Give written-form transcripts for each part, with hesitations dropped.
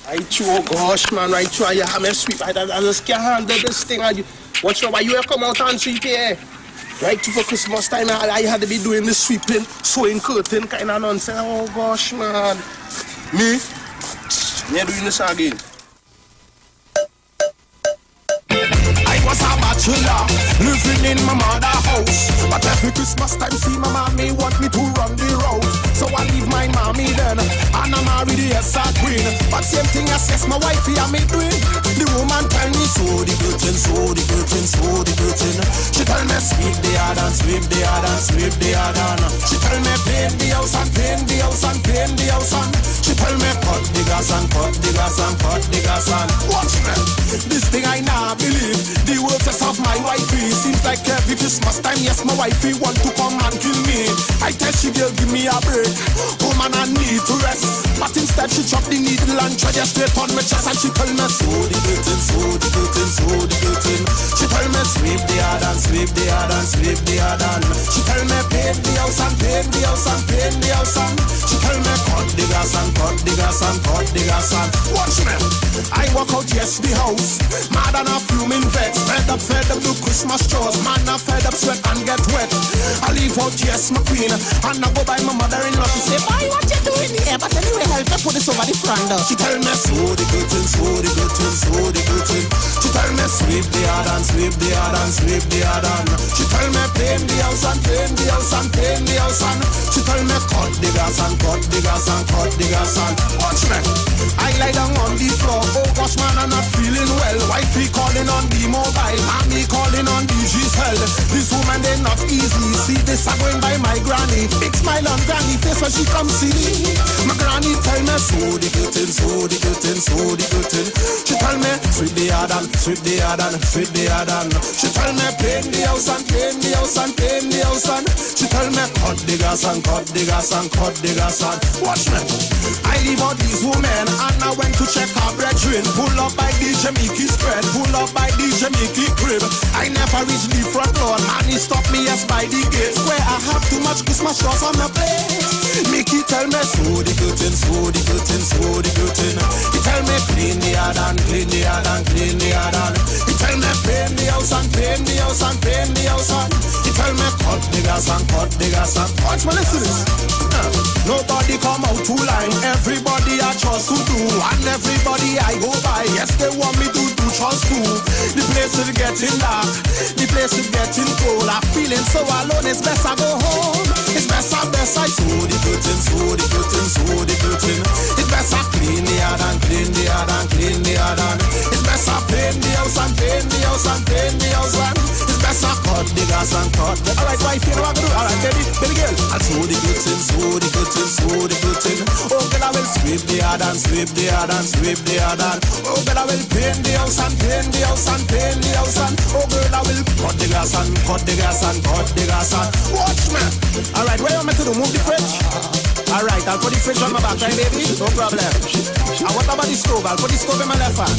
I oh gosh, man, right through, you have me sweep. I just can't handle this thing. Watch out, why you come out and sweep here? Right for Christmas time, I had to be doing the sweeping, sewing curtain kind of nonsense. Oh gosh, man. Me? Me doing this again. I was a bachelor, living in my mother's house. But every Christmas time, see my mommy want me to run the road. So I leave my mommy then, and I marry the SR queen. But same thing as yes, my wifey and me doing. The woman tell me, sew the curtain, sew the curtain, sew the curtain. She tell me, sweep the yard and sweep the yard and sweep the yard and. She tell me, paint the house and paint the house and paint the house and. She tell me, cut the gas and cut the gas and cut the gas and. Watch me, this thing I now believe. The words of my wifey seems like every Christmas time. Yes, my wifey want to come and kill me. I tell she will give me a break. Woman, I need to rest. But instead she chop the needle and try straight on my chest. And she tell me, sew the curtain, sew the curtain, sew the curtain. She tell me, sweep the yard and sweep the yard and sweep the yard and. She tell me, paint the house and paint the house and paint the house and. She tell me, cut the gas and cut the gas and cut the gas and. Watch me, I walk out, yes, the house. Mad and a fuming vex. Fed up to Christmas chores. Man, I fed up, sweat and get wet. I leave out, yes, my queen. And I go by my mother-in-law to say, boy, what you doing here? But anyway, help me put this over the front door. She tell me, sew the curtain, sew the curtain, sew the curtain. She tell me, sweep the yard and sweep the yard and sweep the yard and. She tell me, paint the house and paint the house and paint the house and. She tell me, cut the gas and cut the gas and cut the gas and. Watch me, I lie down on the floor. Oh gosh, man, I'm not feeling well. Wifey calling on the mobile, mommy calling on the Giselle. This woman, they not easy. See this, I'm going by my granny. Big smile on granny face when she come see me. My granny tell me, sew the curtain, sew the curtain, sew the curtain. She tell me, sweep the yard and sweep the yard and sweep the yard and. She tell me, paint the house and paint the house and paint the house and. She tell me, cut the gas and cut the gas and cut the gas and. Watch me, I leave out these women and I went to check her brethren. Pull up by the Jamaican spread, pull up by the Jamaican crib. I never reached the front door, man, he stopped me yes by the gate. Where I have too much Christmas sauce on my plate. Mickey tell me, sew the curtain, sew the curtain, sew the curtain. He tell me, clean the yard and clean the yard and clean the yard and. He tell me, paint the house and paint the house and paint the house and. He tell me, cut the gas and cut the gas and. Watch me, listen this. Nobody come out to line, everybody I trust to do, and everybody I go by. Yes, they want me to do trust too. The place is getting dark, the place is getting cold. I'm feeling so alone, it's best I go home. It's best I sew the curtain, sew the curtain, sew the curtain. It's best I clean the yard and clean the yard and clean the yard and. It's best I paint the house and paint the house and paint the house and. It's best I cut the gas and cut the. Alright, wife, you know what I do? Alright, baby girl. I'll sew the curtain, sew the curtain, sew the curtain. Oh girl, I will sweep the yard and sweep the yard and sweep the yard and. Oh girl, I will paint the house and paint the house and paint the house and. Oh girl, I will cut the gas and cut the gas and cut the gas and. Watch me. Alright, what you want me to do? Move the fridge? Alright, I'll put the fridge on my back, right baby? No problem. And what about the stove? I'll put the stove in my left hand.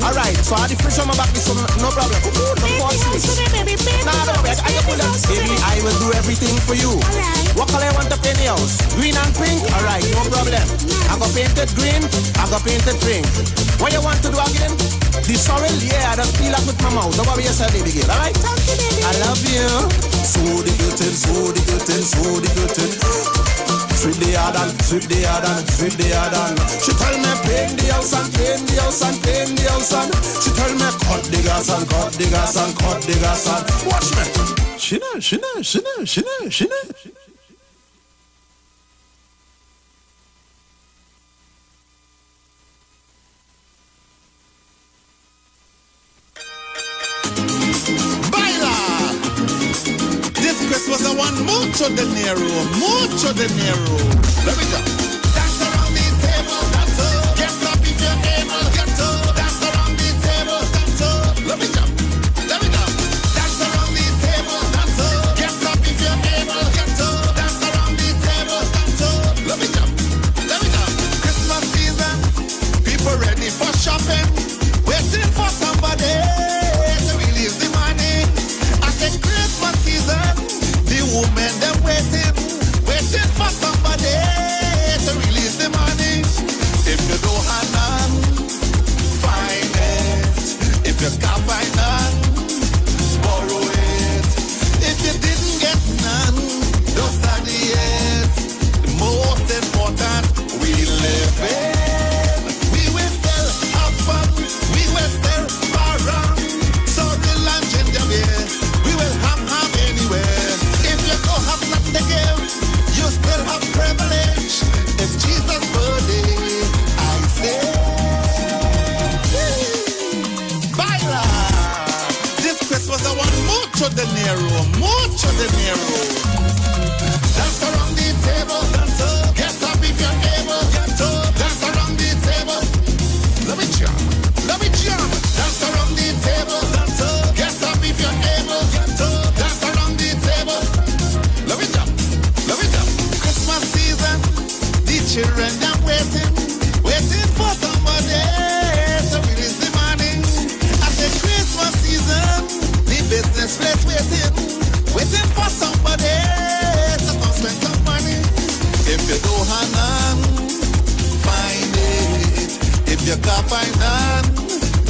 Alright, so I have the fridge on my back, so no problem. Don't fall asleep. Nah, no, I can pull that. Baby, I will do everything for you. What color you want to paint the house? Green and pink? Alright, no problem. I got painted green, I got painted pink. What you want to do again? The sorrel, yeah, I just feel like with my mouth. Don't worry yourself, baby girl, alright? I love you. Sew the curtain, sew the curtain, sew the curtain. Sweep the yard and sweep the yard and sweep the yard and. She tell me paint the house and paint the house and paint the house and. She tell me cut the gas and cut the gas and cut the gas and. Watch me. She know. This was the one mucho dinero. Let me go. Dance around the table, dance up. Get up if you're able, get up. Dance around the table, dance up. Let me go. Dance around the table, dance up. Get up if you're able, get up. Dance around the table, dance up. Let me go. Christmas season, people ready for shopping, waiting for somebody to release the money. I said Christmas season. The women, they're waiting for somebody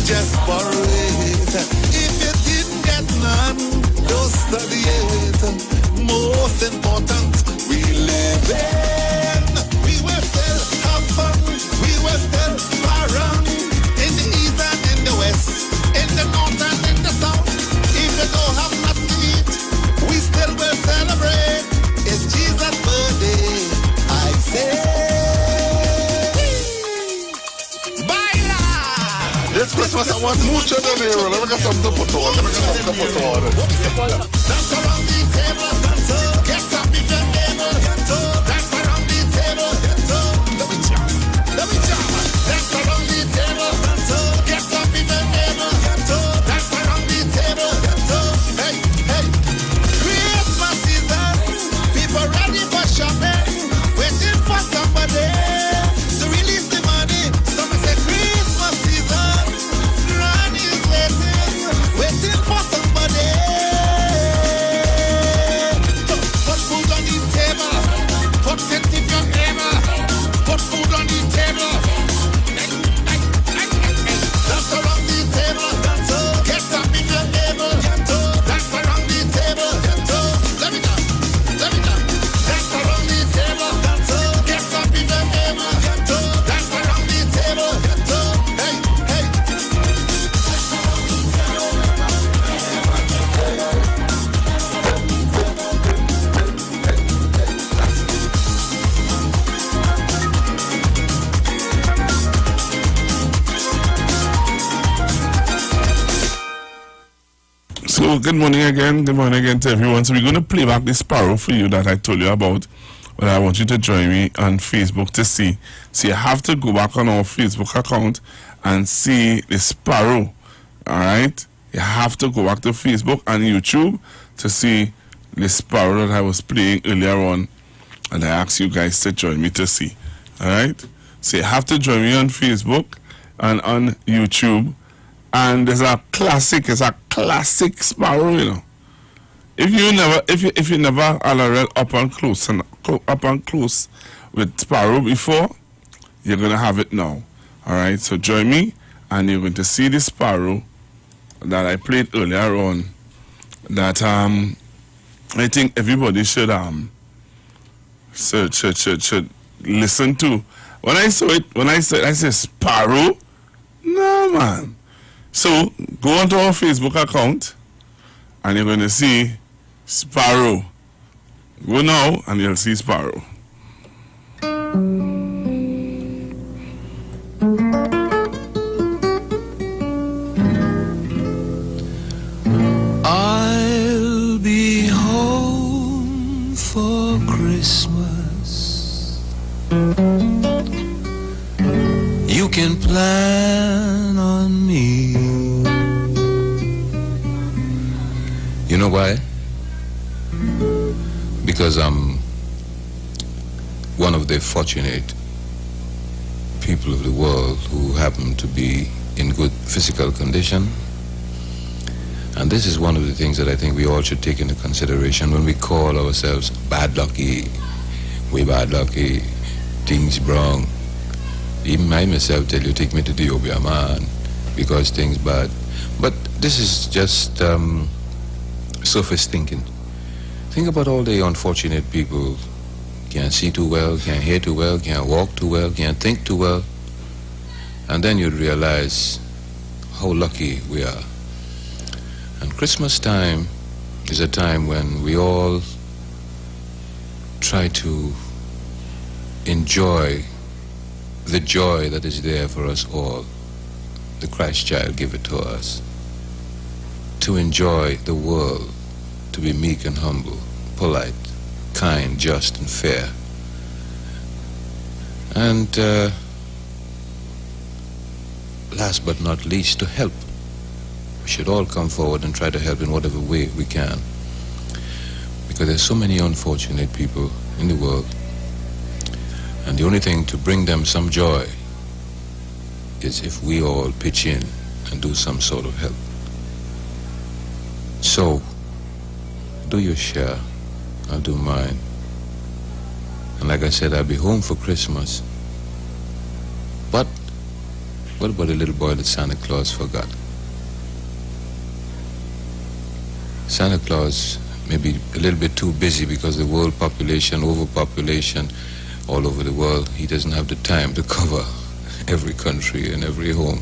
just borrow it. If you didn't get none, don't study it. Most important, we live in. We will still have fun. We will still around in the east and in the west, in the north and in the south. If you don't have nothing to eat, we still will celebrate. It's Jesus' birthday, I say. This Christmas I want mucho dinero. Let me get something to put on. Dance around the table, dance up. Get up if you're able. Get up. Dance around the table, get up. Let me jump. Dance around the table, dance up. Get up if you're able. Get up. Dance around the table, get up. Hey, hey. Christmas season, people ready for shopping, waiting for somebody to release the money. Someone say Christmas season, Granny is waiting for somebody. Put food on the table, put it if you're able. Put food on the table. Dance around the table, dance up. Get up if you're able. Get up. Dance around the table, get up. Let me down. Dance around the table, dance up. Get up if you're able. Get up. Dance around the table, get up. Hey, hey. So good morning again to everyone. So we're going to play back the sparrow for you that I told you about, but I want you to join me on Facebook to see. So you have to go back on our Facebook account and see the sparrow. All right, you have to go back to Facebook and YouTube to see the sparrow that I was playing earlier on, and I asked you guys to join me to see. All right, so you have to join me on Facebook and on YouTube. And there's a classic, it's a classic sparrow, you know. If you never already up and close with sparrow before, you're gonna have it now. Alright, so join me and you're going to see the sparrow that I played earlier on that I think everybody should should listen to. When I saw it, I said sparrow? No man. So go onto our Facebook account and you're going to see sparrow. Go now and you'll see sparrow. I'll be home for Christmas. You can plan on me. You know why? Because I'm one of the fortunate people of the world who happen to be in good physical condition. And this is one of the things that I think we all should take into consideration when we call ourselves bad lucky, we bad lucky, things wrong. Even I myself tell you, take me to the Obia man, because things bad. But this is just surface thinking. Think about all the unfortunate people. Can't see too well, can't hear too well, can't walk too well, can't think too well. And then you'd realize how lucky we are. And Christmas time is a time when we all try to enjoy the joy that is there for us all. The Christ child gave it to us. To enjoy the world, to be meek and humble, polite, kind, just and fair. And last but not least, to help. We should all come forward and try to help in whatever way we can. Because there's so many unfortunate people in the world. And the only thing to bring them some joy is if we all pitch in and do some sort of help. So, do your share, I'll do mine. And like I said, I'll be home for Christmas. But What about the little boy that Santa Claus forgot? Santa Claus may be a little bit too busy because the world population, overpopulation all over the world, he doesn't have the time to cover every country and every home.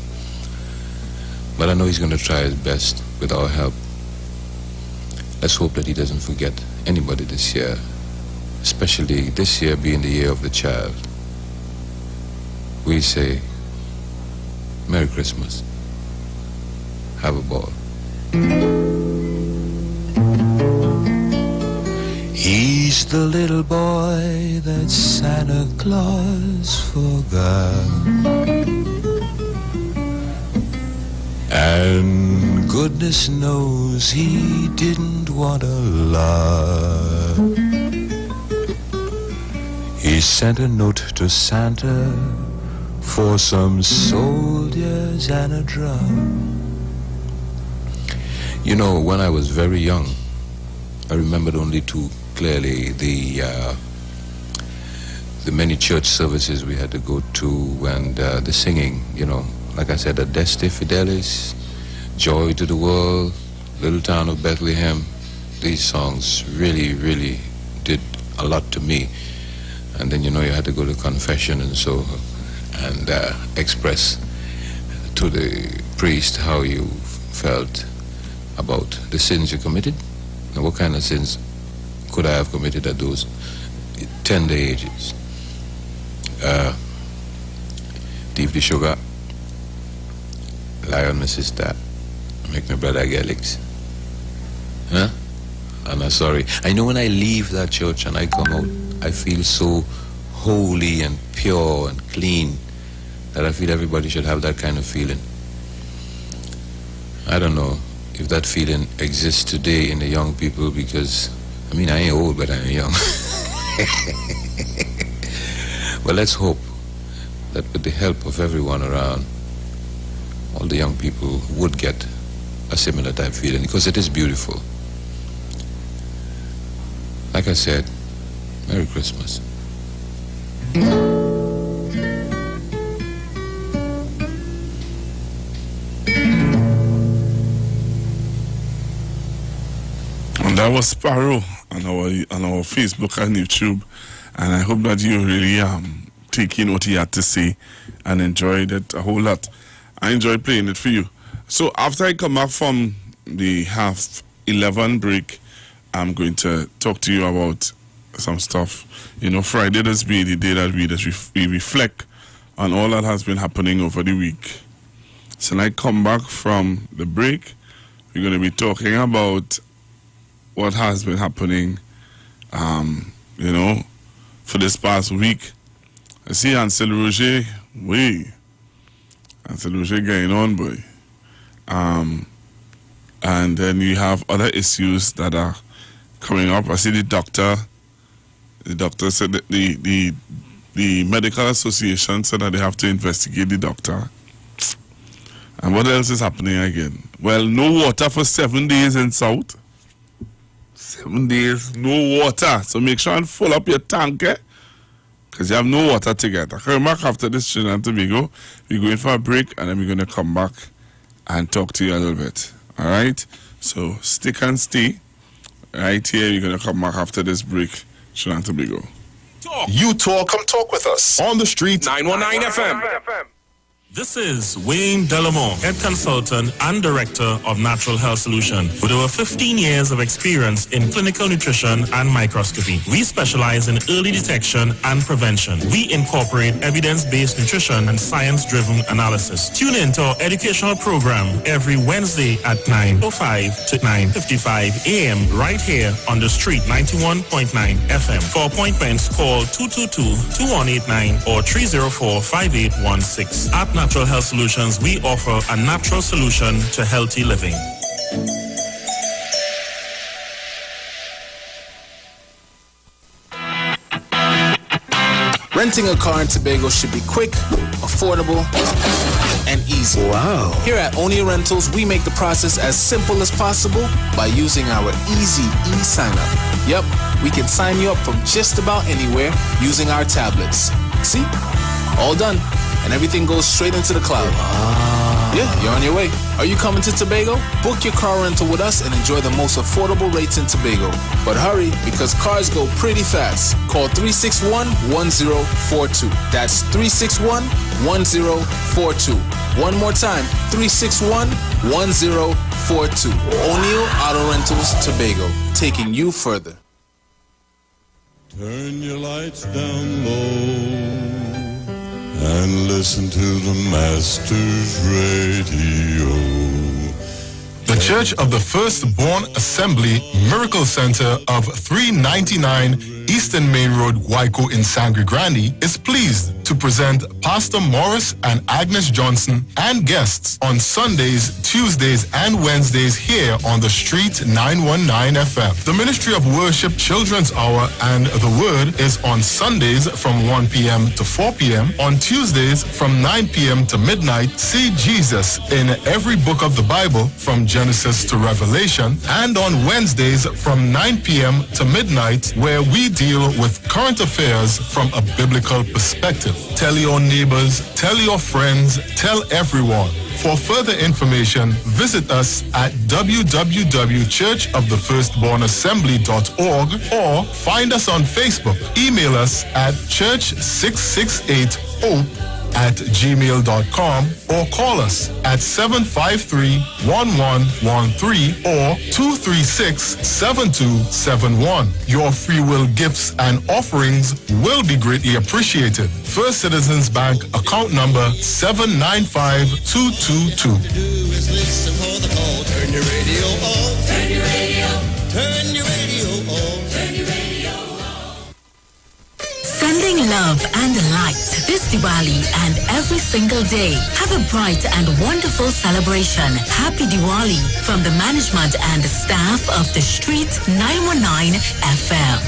But I know he's going to try his best with our help. Let's hope that he doesn't forget anybody this year, especially this year being the year of the child. We say, Merry Christmas. Have a ball. He's the little boy that Santa Claus forgot. And goodness knows he didn't want a lot. He sent a note to Santa for some soldiers and a drum. You know, when I was very young, I remembered only too clearly the many church services we had to go to, and the singing, you know, like I said, Adeste Fidelis, Joy to the World, Little Town of Bethlehem. These songs really, really did a lot to me. And then, you know, you had to go to confession and so, and express to the priest how you felt about the sins you committed. Now, what kind of sins could I have committed at those tender ages? Thief the sugar, lie on my sister, make my brother get licks. Huh? And I'm sorry. I know when I leave that church and I come out, I feel so holy and pure and clean that I feel everybody should have that kind of feeling. I don't know if that feeling exists today in the young people, because, I mean, I ain't old, but I ain't young. But let's hope that with the help of everyone around, all the young people would get a similar type feeling, because it is beautiful. Like I said, Merry Christmas. And that was Sparrow on our Facebook and YouTube, and I hope that you really take in what he had to say and enjoyed it a whole lot. I enjoyed playing it for you. So after I come back from the 11:30 break, I'm going to talk to you about some stuff. You know, Friday does be the day that we reflect on all that has been happening over the week. So when I come back from the break, we're going to be talking about what has been happening, you know, for this past week. I see Ansel Roger, Ansel Roger going on, boy. And then you have other issues that are coming up. I see the doctor said that the medical association said that they have to investigate the doctor. And what else is happening again? Well, no water for 7 days in South. 7 days, no water. So make sure and fill up your tank, because you have no water to get. Come back after this Trinidad Tobago. We're going for a break, and then we're going to come back and talk to you a little bit. All right? So stick and stay. Right here, we're going to come back after this break. Trinidad Tobago. You talk, come talk with us on the street. 919 FM. This is Wayne Delamore, Head Consultant and Director of Natural Health Solution. With over 15 years of experience in clinical nutrition and microscopy, we specialize in early detection and prevention. We incorporate evidence-based nutrition and science-driven analysis. Tune in to our educational program every Wednesday at 9:05 to 9:55 a.m. right here on the street 91.9 FM. For appointments, call 222-2189 or 304-5816. At Natural Health Solutions, we offer a natural solution to healthy living. Renting a car in Tobago should be quick, affordable, and easy. Wow. Here at Onia Rentals, we make the process as simple as possible by using our easy e-sign-up. Yep, we can sign you up from just about anywhere using our tablets. See? All done. and everything goes straight into the cloud. Yeah, you're on your way. Are you coming to Tobago? Book your car rental with us and enjoy the most affordable rates in Tobago. But hurry, because cars go pretty fast. Call 361-1042. That's 361-1042. One more time, 361-1042. O'Neill Auto Rentals, Tobago, taking you further. Turn your lights down low and listen to the Master's Radio. The Church of the Firstborn Assembly Miracle Center of 399 Eastern Main Road, Guayco in Sangre Grande is pleased to present Pastor Morris and Agnes Johnson and guests on Sundays, Tuesdays, and Wednesdays here on the street 919 FM. The Ministry of Worship Children's Hour and the Word is on Sundays from 1 p.m. to 4 p.m. On Tuesdays from 9 p.m. to midnight, see Jesus in every book of the Bible from Genesis to Revelation. And on Wednesdays from 9 p.m. to midnight, where we deal with current affairs from a biblical perspective. Tell your neighbors, tell your friends, tell everyone. For further information, visit us at www.churchofthefirstbornassembly.org or find us on Facebook. Email us at church668hope@gmail.com or call us at 753-1113 or 236-7271. Your free will gifts and offerings will be greatly appreciated. First Citizens Bank account number 795222. Turn your radio on. Turn your radio. Turn your radio on. Turn your radio on. Sending love and light this Diwali and every single day. Have a bright and wonderful celebration. Happy Diwali from the management and staff of the Street 919 FM.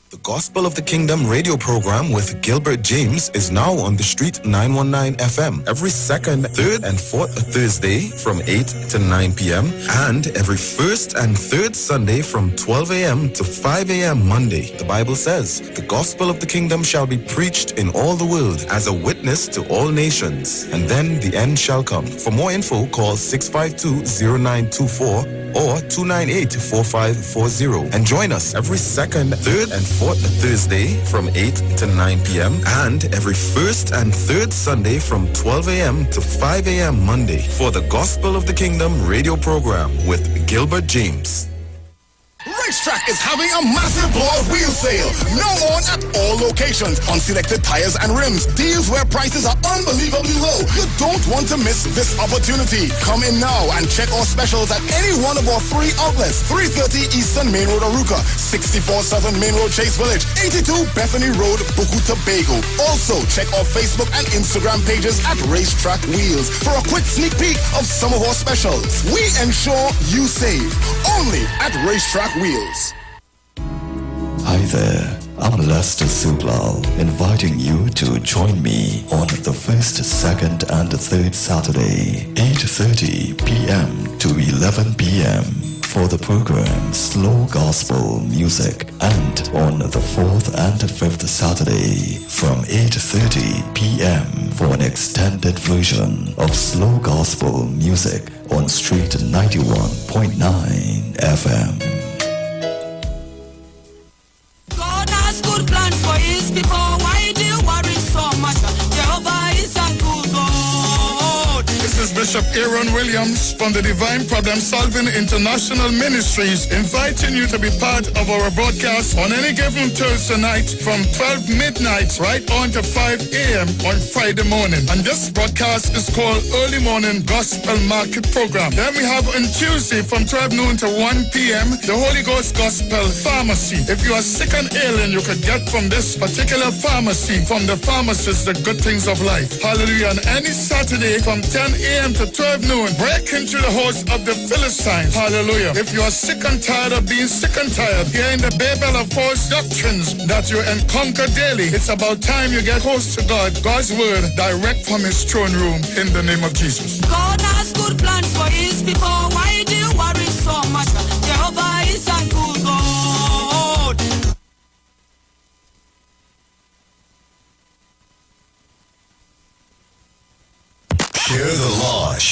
The Gospel of the Kingdom radio program with Gilbert James is now on the Street 919 FM every second, third, and fourth Thursday from 8 to 9 p.m. and every first and third Sunday from 12 a.m. to 5 a.m. Monday. The Bible says, the Gospel of the Kingdom shall be preached in all the world as a witness to all nations, and then the end shall come. For more info, call 652-0924 or 298-4540 and join us every second, third, and fourth Thursday from 8 to 9 p.m. and every first and third Sunday from 12 a.m. to 5 a.m. Monday for the Gospel of the Kingdom radio program with Gilbert James. Racetrack is having a massive blowout wheel sale. Now on at all locations on selected tires and rims. Deals where prices are unbelievably low. You don't want to miss this opportunity. Come in now and check our specials at any one of our 3 outlets. 330 Eastern Main Road, Aruca. 647 Main Road, Chase Village. 82 Bethany Road, Buku, Tobago. Also, check our Facebook and Instagram pages at Racetrack Wheels for a quick sneak peek of some of our specials. We ensure you save. Only at Racetrack Wheels. Hi there, I'm Lester Sublal, inviting you to join me on the first, second, and third Saturday, 8:30 p.m. to 11 p.m. for the program Slow Gospel Music, and on the fourth and fifth Saturday from 8:30 p.m. for an extended version of Slow Gospel Music on Street 91.9 FM. God has good plans for his people. Why do you worry so much? Jehovah is a good God. This is Bishop Aaron Williams from the Divine Problem Solving International Ministries, inviting you to be part of our broadcast on any given Thursday night from 12 midnight right on to 5 a.m. on Friday morning. And this broadcast is called Early Morning Gospel Market Program. Then we have on Tuesday from 12 noon to 1 p.m. the Holy Ghost Gospel Pharmacy. If you are sick and ill, and you could get from this particular pharmacy, from the pharmacist, the good things of life. Hallelujah. And any Saturday from 10 a.m. to 12 noon, break into the host of the Philistines. Hallelujah. If you are sick and tired of being sick and tired, hearing the babel of false doctrines that you encounter daily, it's about time you get close to God, God's word, direct from his throne room, in the name of Jesus. God has good plans for his people. Why do you worry so much? Jehovah is a good God.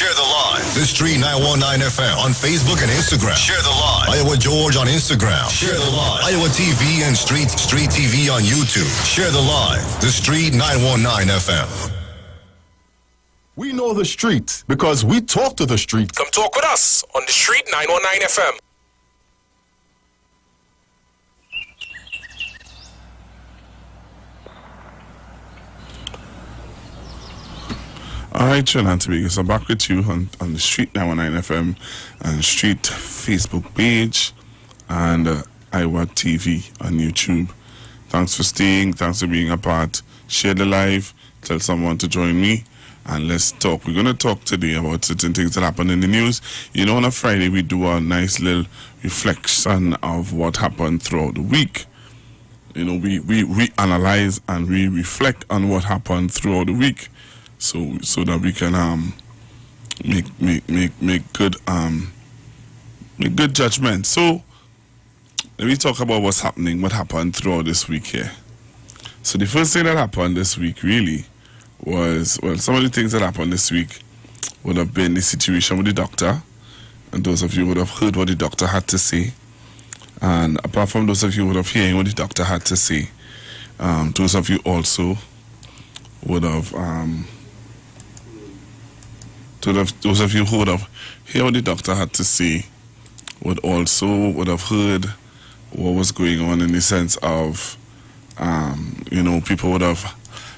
Share the live. The Street 919 FM on Facebook and Instagram. Share the live. Iowa George on Instagram. Share the live. Iowa TV and Street TV on YouTube. Share the live. The Street 919 FM. We know the street because we talk to the street. Come talk with us on the Street 919 FM. All right, Trinidad Tobago. So back with you on the Street 919 FM and Street Facebook page and Iwer TV on YouTube. Thanks for staying. Thanks for being a part. Share the live. Tell someone to join me. And let's talk. We're going to talk today about certain things that happen in the news. You know, on a Friday, we do a nice little reflection of what happened throughout the week. You know, we analyze and we reflect on what happened throughout the week. So that we can make good judgment. So let me talk about what happened throughout this week here. So the first thing that happened this week really was, well, some of the things that happened this week would have been the situation with the doctor, and those of you would have heard what the doctor had to say. And apart from those of you who would have heard what the doctor had to say, those of you also would have those of you who would have heard what the doctor had to say would have heard what was going on in the sense of, you know, people would have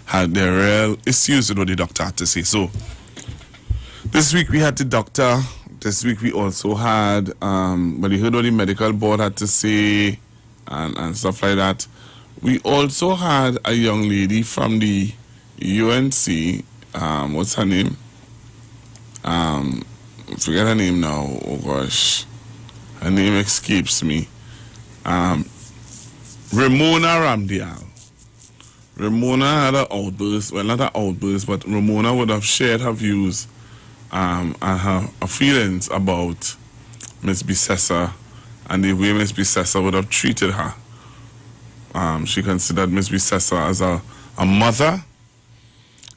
had their real issues with what the doctor had to say. So this week we had the doctor. This week we also had, but you heard what the medical board had to say and stuff like that. We also had a young lady from the UNC, what's her name? Forget her name now. Oh gosh, her name escapes me. Ramona Ramdial. Ramona had an outburst. Well, not an outburst, but Ramona would have shared her views and her feelings about Miss Bissessa and the way Miss Bissessa would have treated her. She considered Miss Bissessa as a mother,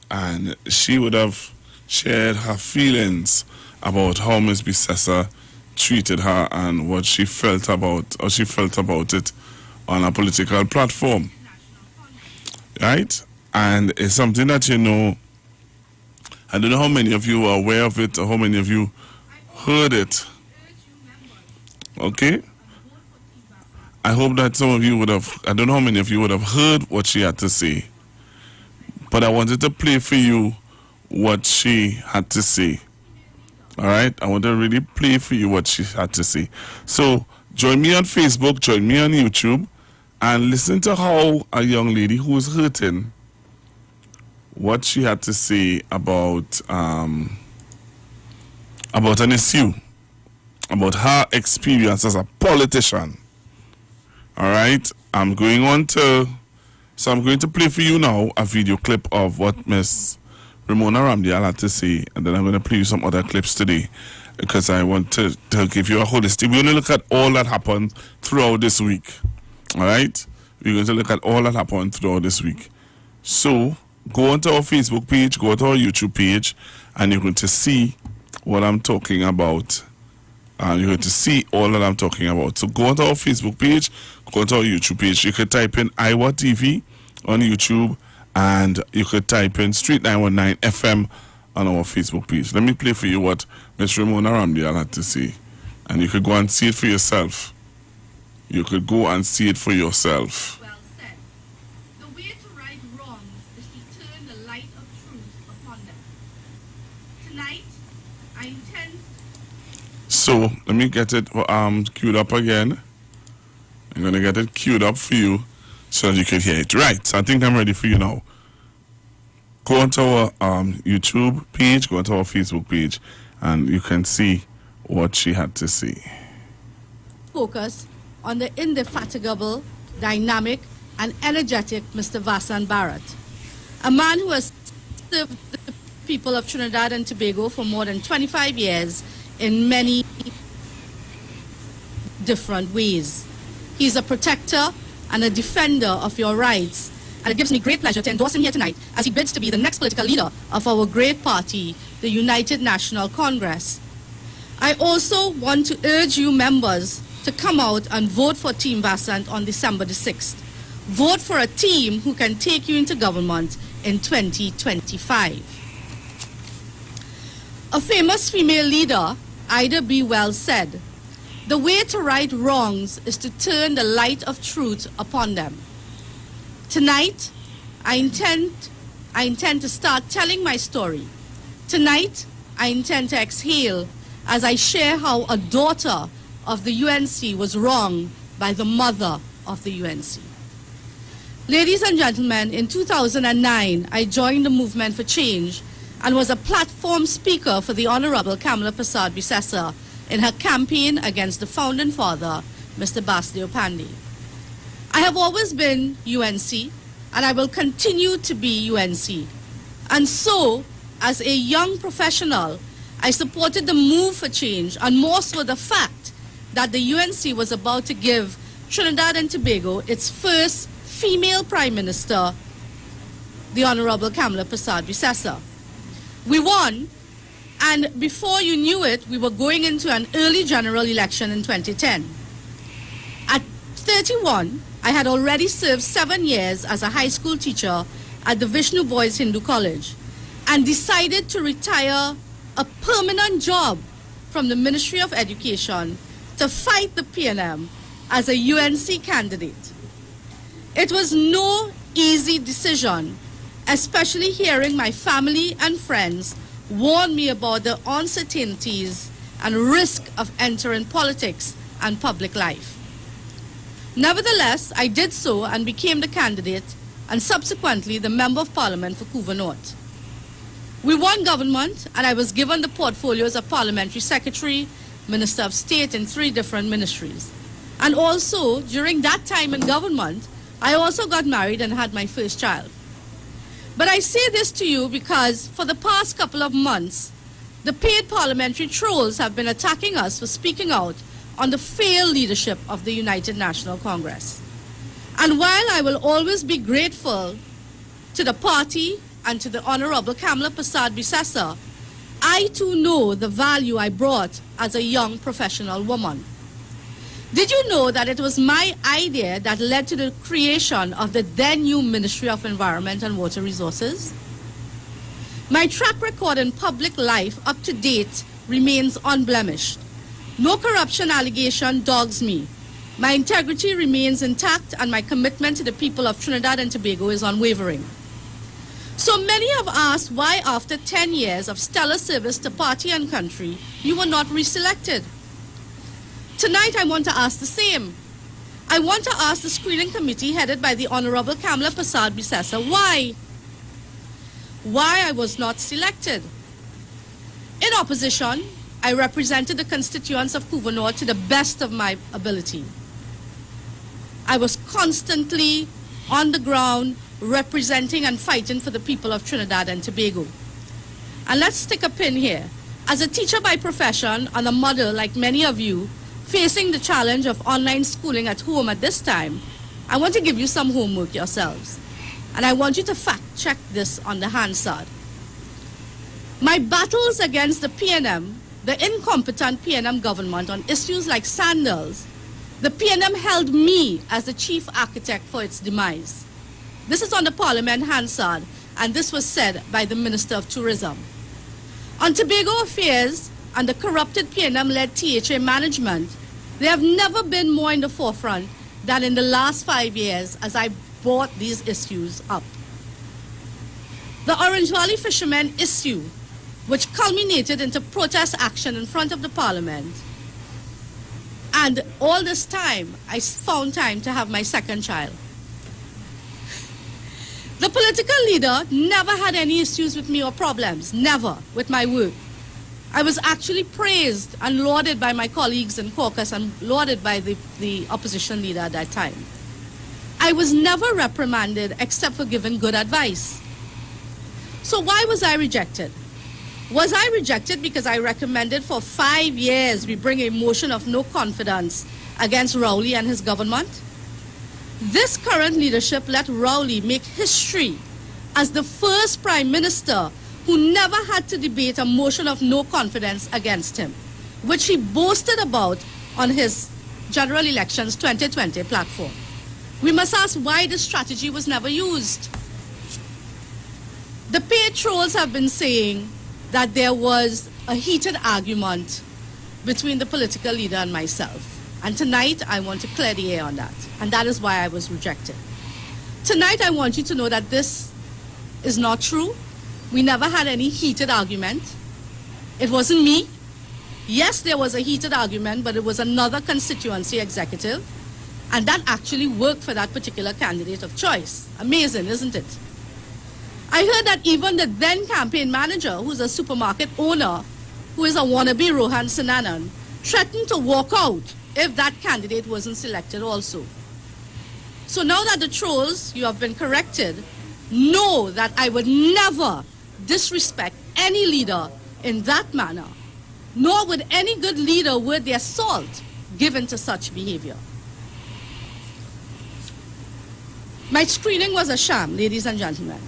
and she would have shared her feelings about how Miss Bissessa treated her and what she felt about, or she felt about it on a political platform. Right? And it's something that, you know, I don't know how many of you are aware of it or how many of you heard it. Okay? I hope that some of you would have, I don't know how many of you would have heard what she had to say. But I wanted to play for you what she had to say. All right? I want to really play for you what she had to say. So join me on Facebook, join me on YouTube, and listen to how a young lady who was hurting, what she had to say about an issue, about her experience as a politician. All right? I'm going to play for you now a video clip of what Miss Ramona Ramdial had to say, and then I'm going to play you some other clips today because I want to give you a holistic. We're going to look at all that happened throughout this week. All right? We're going to look at all that happened throughout this week. So go onto our Facebook page, go to our YouTube page, and you're going to see what I'm talking about. You're going to see all that I'm talking about. So go onto our Facebook page, go onto our YouTube page. You could type in Iwer TV on YouTube, and you could type in Street 919 FM on our Facebook page. Let me play for you what Ms. Ramona Ramdial had to say, and you could go and see it for yourself. You could go and see it for yourself. Well said. The way to right wrongs is to turn the light of truth upon them. Tonight, I intend... So, let me get it queued up again. I'm going to get it queued up for you so that you can hear it. Right, so I think I'm ready for you now. Go onto our YouTube page, go onto our Facebook page, and you can see what she had to say. Focus on the indefatigable, dynamic, and energetic Mr. Vasan Barrett, a man who has served the people of Trinidad and Tobago for more than 25 years in many different ways. He's a protector and a defender of your rights, and it gives me great pleasure to endorse him here tonight as he bids to be the next political leader of our great party, the United National Congress. I also want to urge you members to come out and vote for Team Vassant on December the 6th. Vote for a team who can take you into government in 2025. A famous female leader, Ida B. Wells, said, "The way to right wrongs is to turn the light of truth upon them." Tonight, I intend to start telling my story. Tonight, I intend to exhale as I share how a daughter of the UNC was wronged by the mother of the UNC. Ladies and gentlemen, in 2009, I joined the Movement for Change and was a platform speaker for the Honorable Kamala Prasad-Bissessar in her campaign against the founding father, Mr. Basdeo Pandey. I have always been UNC, and I will continue to be UNC. And so, as a young professional, I supported the move for change, and more so the fact that the UNC was about to give Trinidad and Tobago its first female Prime Minister, the Honorable Kamala Prasad-Bissessar. We won, and before you knew it, we were going into an early general election in 2010. At 31, I had already served 7 years as a high school teacher at the Vishnu Boys Hindu College and decided to retire a permanent job from the Ministry of Education to fight the PNM as a UNC candidate. It was no easy decision, especially hearing my family and friends warn me about the uncertainties and risk of entering politics and public life. Nevertheless, I did so and became the candidate and subsequently the Member of Parliament for Couva North. We won government, and I was given the portfolios of Parliamentary Secretary, Minister of State in 3 different ministries. And also, during that time in government, I also got married and had my first child. But I say this to you because for the past couple of months, the paid parliamentary trolls have been attacking us for speaking out on the failed leadership of the United National Congress. And while I will always be grateful to the party and to the Honorable Kamala Prasad-Bissessar, I too know the value I brought as a young professional woman. Did you know that it was my idea that led to the creation of the then new Ministry of Environment and Water Resources? My track record in public life up to date remains unblemished. No corruption allegation dogs me. My integrity remains intact, and my commitment to the people of Trinidad and Tobago is unwavering. So many have asked why after 10 years of stellar service to party and country, you were not reselected. Tonight I want to ask the same. I want to ask the screening committee headed by the Honorable Kamala Prasad-Bissessar why I was not selected. In opposition, I represented the constituents of Couva North to the best of my ability. I was constantly on the ground representing and fighting for the people of Trinidad and Tobago. And let's stick a pin here. As a teacher by profession and a mother like many of you, facing the challenge of online schooling at home at this time, I want to give you some homework yourselves. And I want you to fact check this on the Hansard. My battles against the PNM, the incompetent PNM government on issues like sandals, the PNM held me as the chief architect for its demise. This is on the Parliament Hansard, and this was said by the Minister of Tourism. On Tobago affairs and the corrupted PNM-led THA management, they have never been more in the forefront than in the last 5 years as I brought these issues up. The Orange Valley fishermen issue, which culminated into protest action in front of the Parliament. And all this time, I found time to have my second child. The political leader never had any issues with me or problems, never, with my work. I was actually praised and lauded by my colleagues in caucus and lauded by the opposition leader at that time. I was never reprimanded except for giving good advice. So why was I rejected? Was I rejected because I recommended for 5 years we bring a motion of no confidence against Rowley and his government? This current leadership let Rowley make history as the first Prime Minister who never had to debate a motion of no confidence against him, which he boasted about on his general elections 2020 platform. We must ask why this strategy was never used. The paid trolls have been saying that there was a heated argument between the political leader and myself. And tonight, I want to clear the air on that. And that is why I was rejected. Tonight, I want you to know that this is not true. We never had any heated argument. It wasn't me. Yes, there was a heated argument, but it was another constituency executive. And that actually worked for that particular candidate of choice. Amazing, isn't it? I heard that even the then campaign manager, who's a supermarket owner, who is a wannabe Rohan Sinanan, threatened to walk out if that candidate wasn't selected also. So now that the trolls, you have been corrected, know that I would never disrespect any leader in that manner, nor would any good leader worth their salt given to such behavior. My screening was a sham, ladies and gentlemen.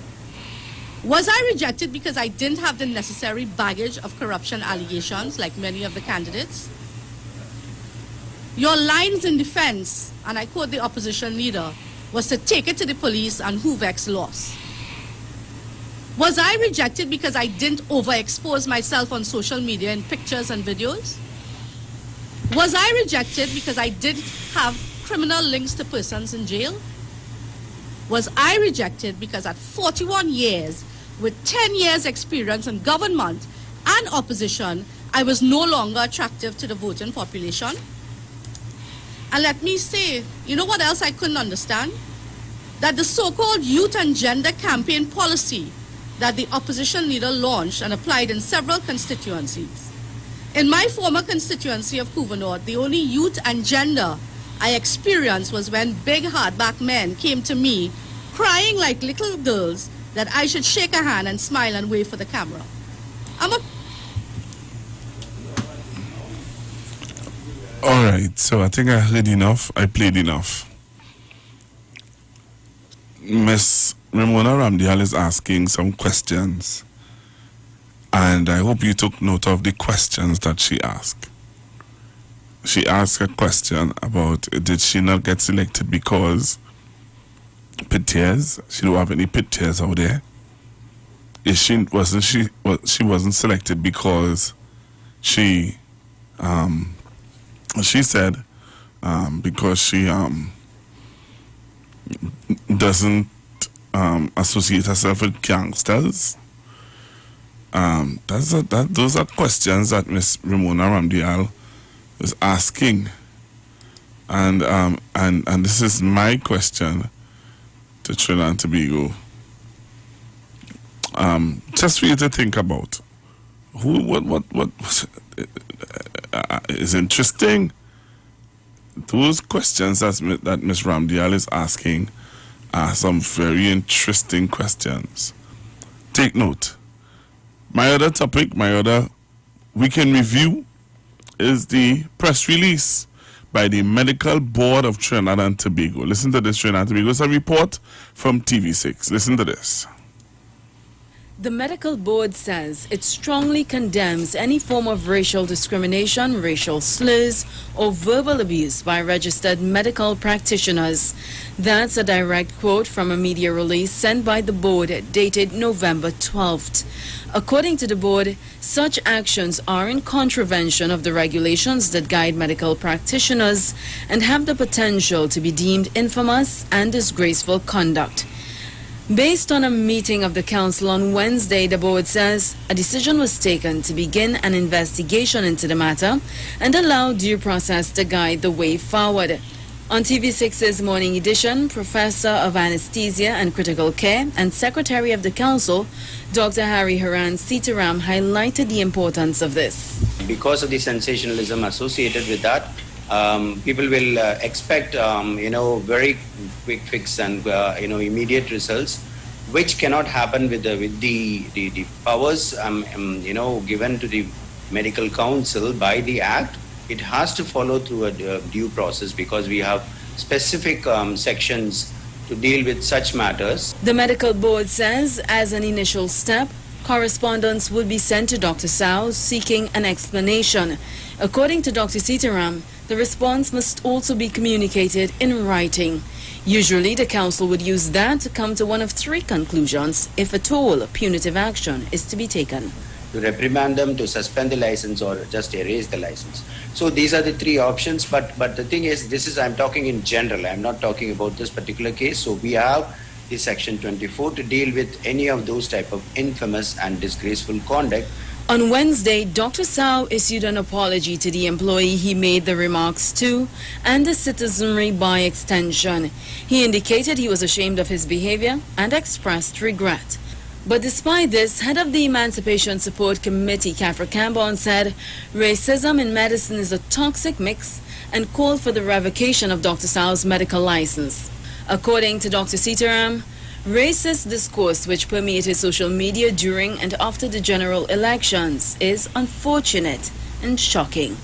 Was I rejected because I didn't have the necessary baggage of corruption allegations like many of the candidates? Your lines in defense, and I quote the opposition leader, was to take it to the police and Hoovex loss. Was I rejected because I didn't overexpose myself on social media in pictures and videos? Was I rejected because I didn't have criminal links to persons in jail? Was I rejected because at 41 years, with 10 years experience in government and opposition, I was no longer attractive to the voting population? And let me say, you know what else I couldn't understand? That the so-called youth and gender campaign policy that the opposition leader launched and applied in several constituencies. In my former constituency of Couva North, the only youth and gender I experienced was when big hardback men came to me crying like little girls that I should shake a hand and smile and wave for the camera. All right, so I think I heard enough. I played enough. Miss Ramona Ramdial is asking some questions, and I hope you took note of the questions that she asked. She asked a question about did she not get selected because pitiers? She don't have any pitiers out there. She wasn't selected because she said because she doesn't associate herself with gangsters. Those are questions that Miss Ramona Ramdial is asking, and this is my question to Trinidad and Tobago. Just for you to think about what is interesting. Those questions that Ms. Ramdial is asking are some very interesting questions. Take note. My other topic, my other weekend review is the press release by the Medical Board of Trinidad and Tobago. Listen to this, Trinidad and Tobago. It's a report from TV6. Listen to this. The Medical Board says it strongly condemns any form of racial discrimination, racial slurs, or verbal abuse by registered medical practitioners. That's a direct quote from a media release sent by the board dated November 12th. According to the board, such actions are in contravention of the regulations that guide medical practitioners and have the potential to be deemed infamous and disgraceful conduct. Based on a meeting of the council on Wednesday, the board says a decision was taken to begin an investigation into the matter and allow due process to guide the way forward. On TV6's Morning Edition, Professor of Anesthesia and Critical Care and Secretary of the Council, Dr. Harry Haran Sitaram, highlighted the importance of this. Because of the sensationalism associated with that, people will expect, very quick fix and, immediate results, which cannot happen with the powers, given to the Medical Council by the Act. It has to follow through a due process because we have specific sections to deal with such matters. The Medical Board says, as an initial step, Correspondence would be sent to Dr. Sao seeking an explanation. According to Dr. Sitaram, the response must also be communicated in writing. Usually, the council would use that to come to one of three conclusions, if at all punitive action is to be taken. To reprimand them, to suspend the license, or just erase the license. So these are the three options, but the thing is, I'm talking in general. I'm not talking about this particular case. So we have the Section 24 to deal with any of those type of infamous and disgraceful conduct. On Wednesday, Dr. Sao issued an apology to the employee he made the remarks to and the citizenry by extension. He indicated he was ashamed of his behavior and expressed regret. But despite this, head of the Emancipation Support Committee, Kafra Cambon, said racism in medicine is a toxic mix and called for the revocation of Dr. Sao's medical license. According to Dr. Sitaram, racist discourse which permeated social media during and after the general elections is unfortunate and shocking.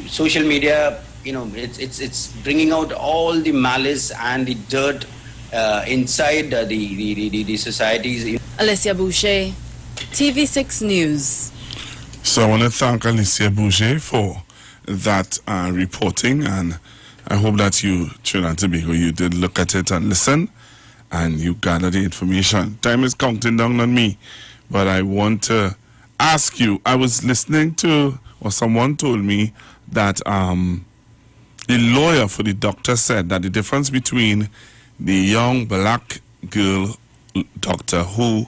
Social media, it's bringing out all the malice and the dirt inside the societies. Alicia Boucher, TV6 News. So I want to thank Alicia Boucher for that reporting, and I hope that you, Trinidad Tobago, you did look at it and listen, and you gather the information. Time is counting down on me, but I want to ask you, I was listening to, or someone told me that the lawyer for the doctor said that the difference between the young black girl doctor who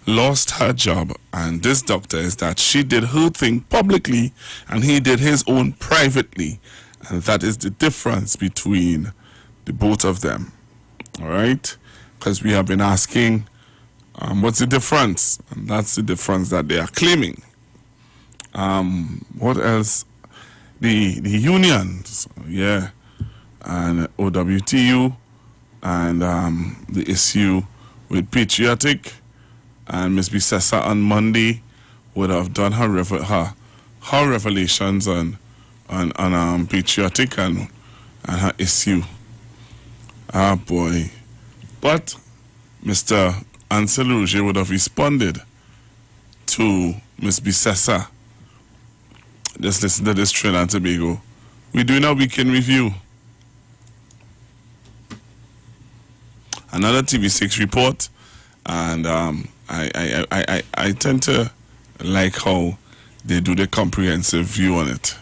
lost her job and this doctor is that she did her thing publicly and he did his own privately. And that is the difference between the both of them. All right? Because we have been asking, what's the difference? And that's the difference that they are claiming. What else? The unions, yeah, and OWTU, and the issue with Patriotic, and Ms. Bissessa on Monday would have done her revelations on Patriotic and her issue. Ah, boy. But Mr. Ansel Rouge would have responded to Ms. Bissessa. Just listen to this, Trinidad Tobago. We're doing a weekend review. Another TV6 report, and I tend to like how they do the comprehensive view on it.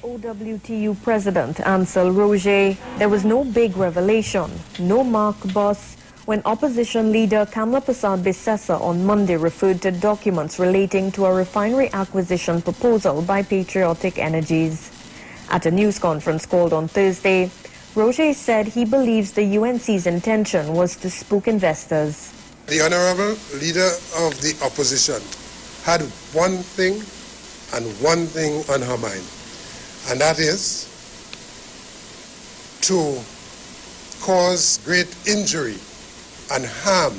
OWTU President Ansel Rouge, there was no big revelation, no mark bus, when opposition leader Kamla Prasad Bissessa on Monday referred to documents relating to a refinery acquisition proposal by Patriotic Energies. At a news conference called on Thursday, Rouge said he believes the UNC's intention was to spook investors. The Honorable Leader of the Opposition had one thing and one thing on her mind, and that is to cause great injury and harm,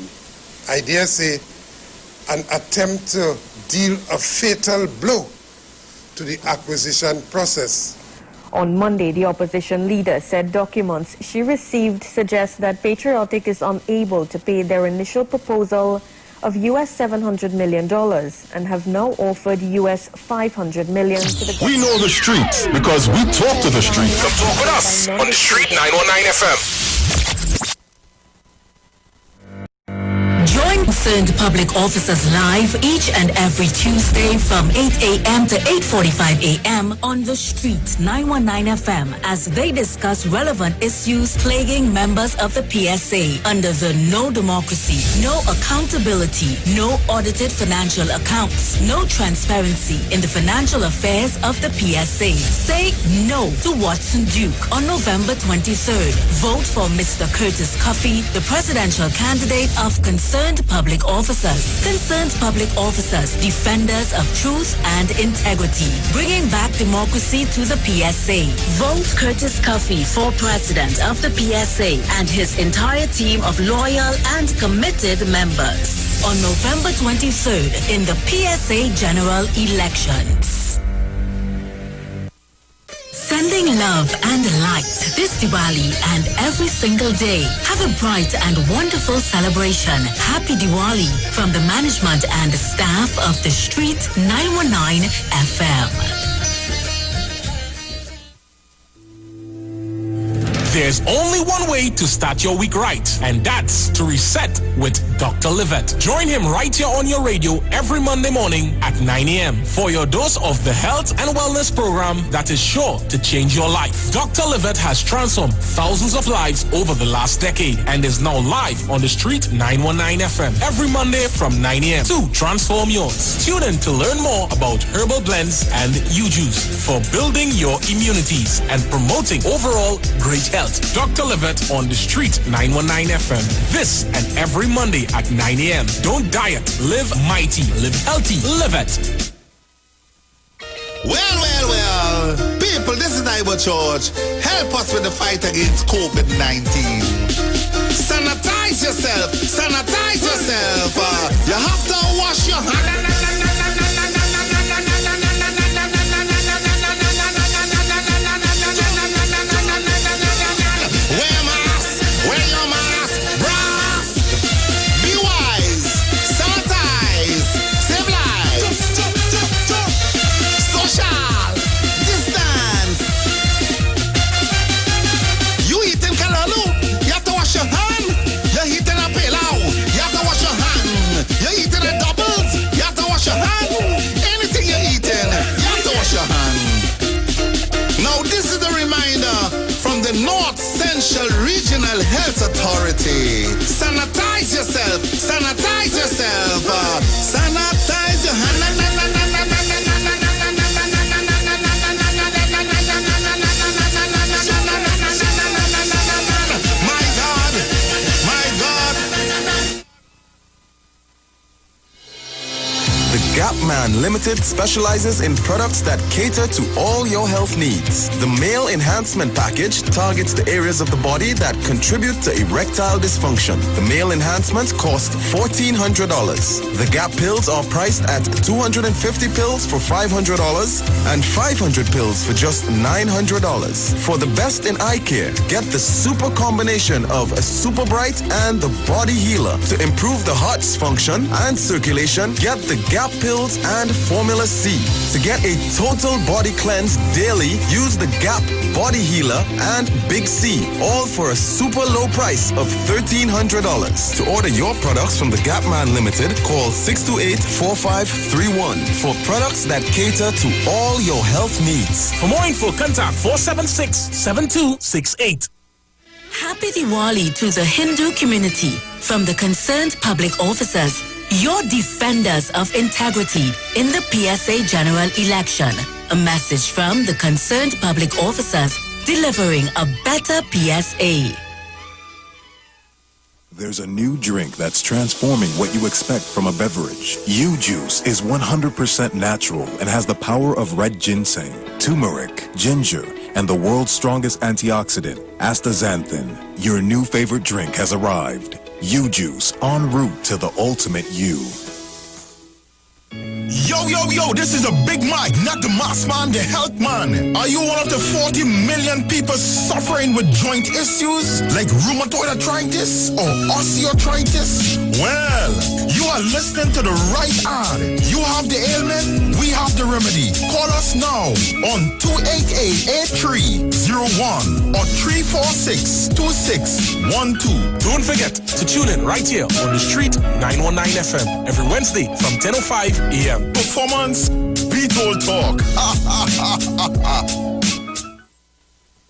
I dare say, an attempt to deal a fatal blow to the acquisition process. On Monday, the opposition leader said documents she received suggest that Patriotic is unable to pay their initial proposal of US $700 million and have now offered US $500 million to the government. We know the streets because we talk to the streets. Come talk with us on the Street 919 FM. Join concerned public officers live each and every Tuesday from 8 a.m. to 8:45 a.m. on the Street 919 FM as they discuss relevant issues plaguing members of the PSA under the No Democracy, No Accountability, No Audited Financial Accounts, No Transparency in the Financial Affairs of the PSA. Say no to Watson Duke on November 23rd. Vote for Mr. Curtis Cuffey, the presidential candidate of Concerned Public Officers. Concerned Public Officers, defenders of truth and integrity, bringing back democracy to the PSA. Vote Curtis Cuffey for president of the PSA and his entire team of loyal and committed members on November 23rd in the PSA general elections. Sending love and light this Diwali and every single day. Have a bright and wonderful celebration. Happy Diwali from the management and staff of the Street 919 FM. There's only one way to start your week right, and that's to reset with Dr. Livette. Join him right here on your radio every Monday morning at 9 a.m. for your dose of the health and wellness program that is sure to change your life. Dr. Livette has transformed thousands of lives over the last decade and is now live on the Street 919 FM every Monday from 9 a.m. to transform yours. Tune in to learn more about herbal blends and U-Juice for building your immunities and promoting overall great health. Dr. Livette on the Street 919 FM. This and every Monday at 9 a.m. Don't diet, live mighty, live healthy, live it. Well, people, this is Iwer George. Help us with the fight against COVID-19. Sanitize yourself. You have to wash your hands. North Central Regional Health Authority. Sanitize yourself. Sanitize your hand. My God. The Gap Man Limited specializes in products that cater to all your health needs. The Male Enhancement Package targets the areas of the body that contribute to erectile dysfunction. The Male Enhancement costs $1,400. The Gap pills are priced at 250 pills for $500 and 500 pills for just $900. For the best in eye care, get the super combination of a Super Bright and the Body Healer. To improve the heart's function and circulation, get the Gap pills and Formula C. To get a total body cleanse daily, use the Gap Body Healer and Big C, all for a super low price of $1,300. To order your products from the Gap Man Limited, call 628-4531 for products that cater to all your health needs. For more info, contact 476-7268. Happy Diwali to the Hindu community from the concerned public officers, your defenders of integrity in the PSA general election. A message from the concerned public officers delivering a better PSA. There's a new drink that's transforming what you expect from a beverage. U-Juice is 100% natural and has the power of red ginseng, turmeric, ginger, and the world's strongest antioxidant, astaxanthin. Your new favorite drink has arrived. U-Juice, en route to the ultimate you. Yo, this is a Big Mike, not the mass man, the health man. Are you one of the 40 million people suffering with joint issues like rheumatoid arthritis or osteoarthritis? Well, you are listening to the right ad. You have the ailment, we have the remedy. Call us now on 288-8301 or 346-2612. Don't forget to tune in right here on the Street 919 FM every Wednesday from 10:05 a.m. Performance, beat all talk.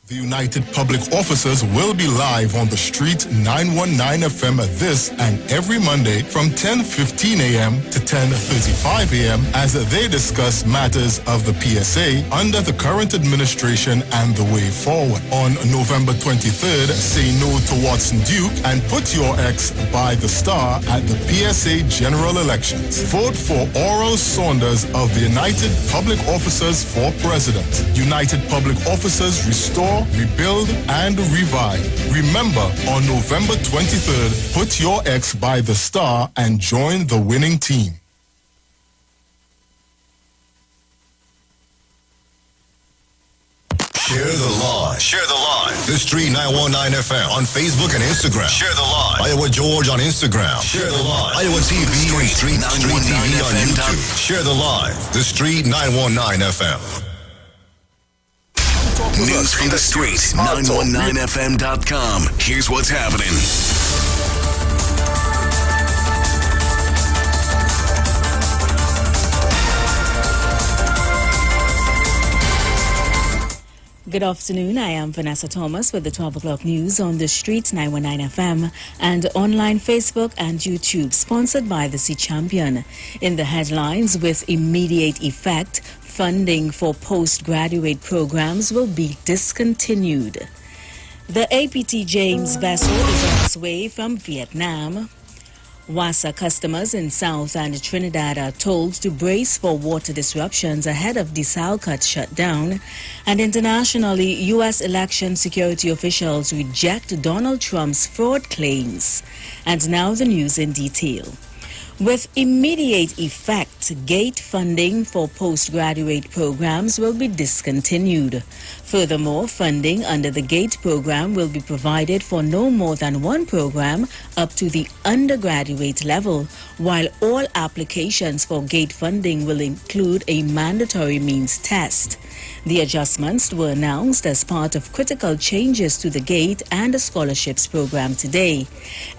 The United Public Officers will be live on the Street 919 FM this and every Monday from 10:15 a.m. to 10:35 a.m. as they discuss matters of the PSA under the current administration and the way forward. On November 23rd, say no to Watson Duke and put your ex by the star at the PSA general elections. Vote for Oral Saunders of the United Public Officers for President. United Public Officers restore, rebuild, and revive. Remember, on November 23rd, put your ex by the star and join the winning team. Share the live. Share the live. The Street 919 FM on Facebook and Instagram. Share the live. Iowa George on Instagram. Share the live. Iowa TV and Street TV on YouTube. Share the live. The Street 919 FM. News from the street, 919fm.com. Here's what's happening. Good afternoon. I am Vanessa Thomas with the 12 o'clock news on the Street 919 FM and online Facebook and YouTube, sponsored by the Sea Champion. In the headlines, with immediate effect, funding for postgraduate programs will be discontinued. The APT James vessel is on its way from Vietnam. WASA customers in South and Trinidad are told to brace for water disruptions ahead of Desalcat shutdown. And internationally, U.S. election security officials reject Donald Trump's fraud claims. And now the news in detail. With immediate effect, GATE funding for postgraduate programs will be discontinued. Furthermore, funding under the GATE program will be provided for no more than one program up to the undergraduate level, while all applications for GATE funding will include a mandatory means test. The adjustments were announced as part of critical changes to the GATE and the scholarships program today.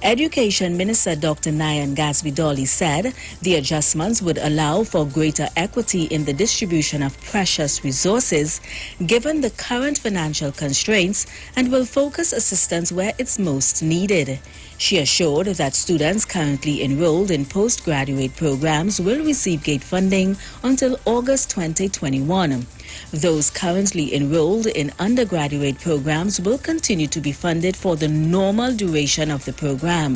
Education Minister Dr. Nayan Gasvidoli said the adjustments would allow for greater equity in the distribution of precious resources given the current financial constraints and will focus assistance where it's most needed. She assured that students currently enrolled in postgraduate programs will receive GATE funding until August 2021. Those currently enrolled in undergraduate programs will continue to be funded for the normal duration of the program.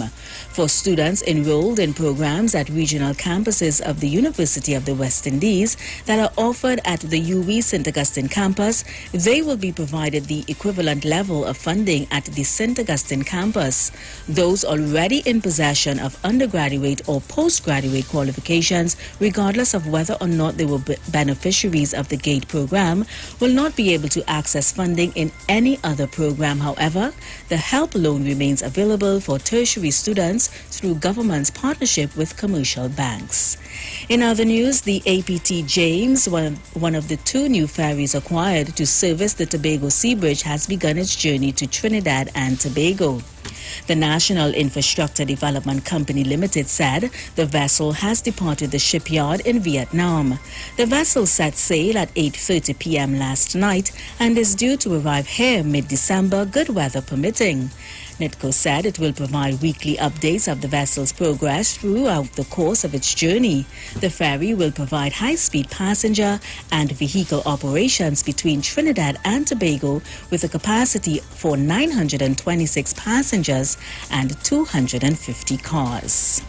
For students enrolled in programs at regional campuses of the University of the West Indies that are offered at the UWI St. Augustine campus, they will be provided the equivalent level of funding at the St. Augustine campus. Those already in possession of undergraduate or postgraduate qualifications, regardless of whether or not they were beneficiaries of the GATE program, will not be able to access funding in any other program. However, the help loan remains available for tertiary students through government's partnership with commercial banks. In other news, the APT James, one of the two new ferries acquired to service the Tobago Sea Bridge, has begun its journey to Trinidad and Tobago. The National Infrastructure Development Company Limited said the vessel has departed the shipyard in Vietnam. The vessel set sail at 8:30 p.m. last night and is due to arrive here mid-December, good weather permitting. NITCO said it will provide weekly updates of the vessel's progress throughout the course of its journey. The ferry will provide high-speed passenger and vehicle operations between Trinidad and Tobago with a capacity for 926 passengers and 250 cars.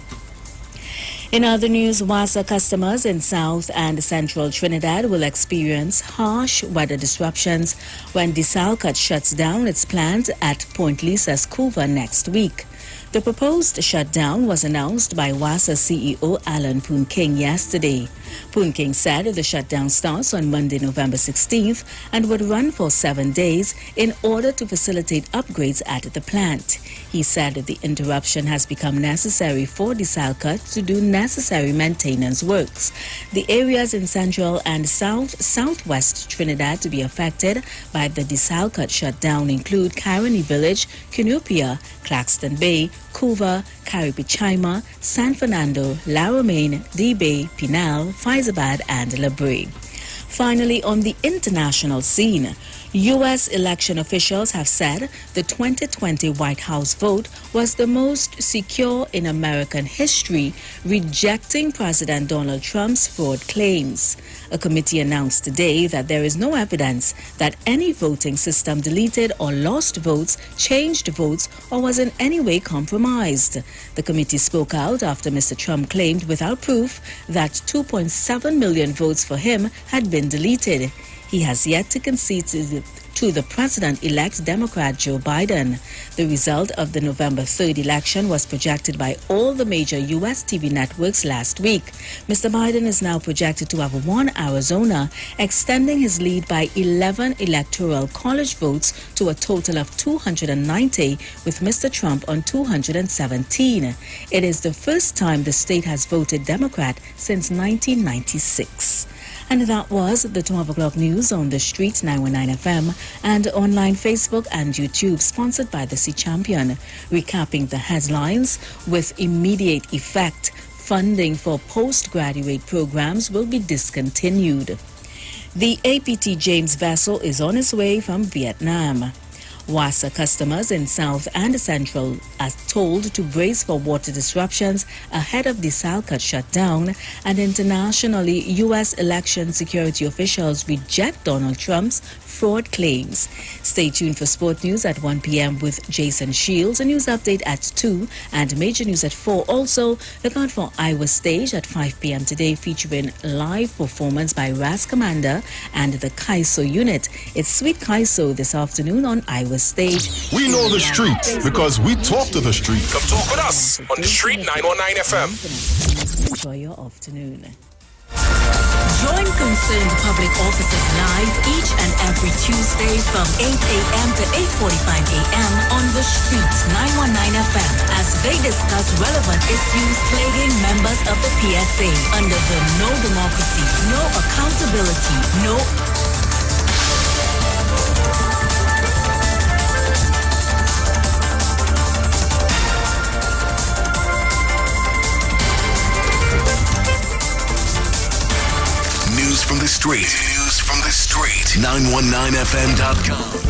In other news, WASA customers in South and Central Trinidad will experience harsh weather disruptions when Desalcat shuts down its plant at Point Lisa's Couva next week. The proposed shutdown was announced by WASA CEO Alan Poon King yesterday. Poon King said the shutdown starts on Monday, November 16th and would run for 7 days in order to facilitate upgrades at the plant. He said the interruption has become necessary for Desalcat to do necessary maintenance works. The areas in Central and Southwest Trinidad to be affected by the Desalcat shutdown include Caroni Village, Cunupia, Claxton Bay, Couva, Caripichaima, San Fernando, La Romaine, D-Bay, Pinal, Faizabad and La Brea. Finally, on the international scene, U.S. election officials have said the 2020 White House vote was the most secure in American history, rejecting President Donald Trump's fraud claims. A committee announced today that there is no evidence that any voting system deleted or lost votes, changed votes, or was in any way compromised. The committee spoke out after Mr. Trump claimed without proof that 2.7 million votes for him had been deleted. he has yet to concede to the President-elect Democrat Joe Biden. The result of the November 3rd election was projected by all the major U.S. TV networks last week. Mr. Biden is now projected to have won Arizona, extending his lead by 11 electoral college votes to a total of 290, with Mr. Trump on 217. It is the first time the state has voted Democrat since 1996. And that was the 12 o'clock news on the Street 919 FM and online Facebook and YouTube, sponsored by the Sea Champion. Recapping the headlines: with immediate effect, funding for postgraduate programs will be discontinued. The APT James vessel is on its way from Vietnam. WASA customers in South and Central are told to brace for water disruptions ahead of the Salcott shutdown, and internationally, U.S. election security officials reject Donald Trump's fraud claims. Stay tuned for sport news at 1 p.m. with Jason Shields, a news update at 2, and major news at 4. Also, look out for Iwer Stage at 5 p.m. today, featuring live performance by Ras Commander and the Kaiso unit. It's Sweet Kaiso this afternoon on Iwer Stage. We know the streets because we talk to the street. Come talk with us on the Street 919 FM. Enjoy your afternoon. Join concerned public officers live each and every Tuesday from 8 a.m. to 8:45 a.m. on the Street 919 FM as they discuss relevant issues plaguing members of the PSA under the No Democracy, No Accountability, No... News from the street. News from the street. 919fm.com.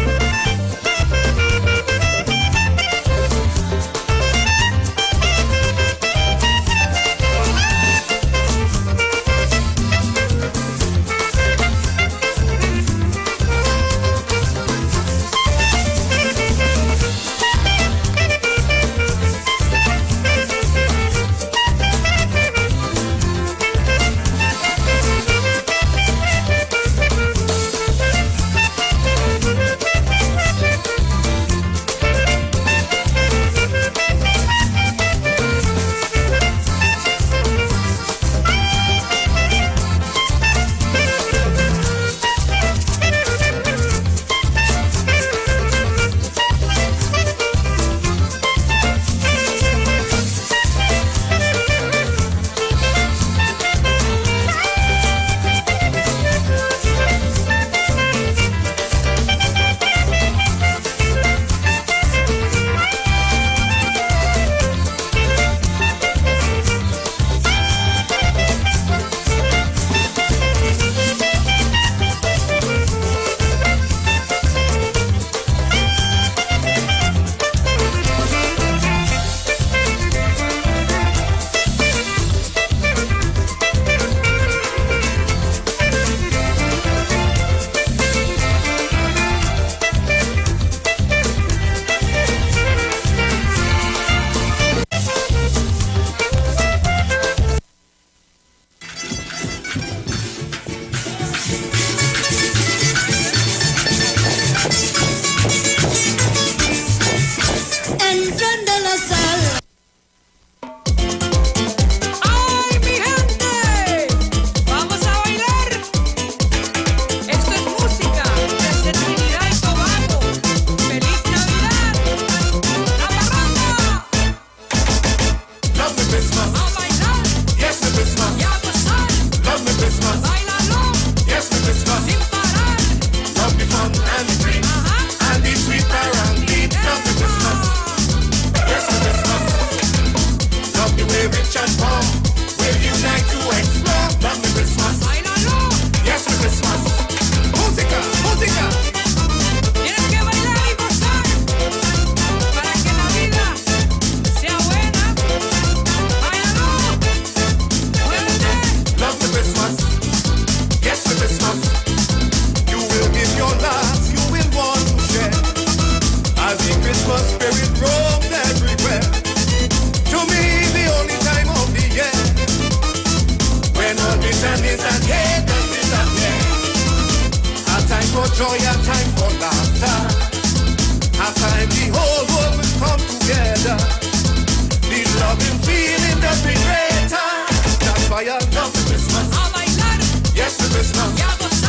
Christmas.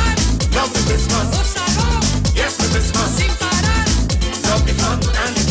Love the Christmas. Yes, the Christmas. Love the fun and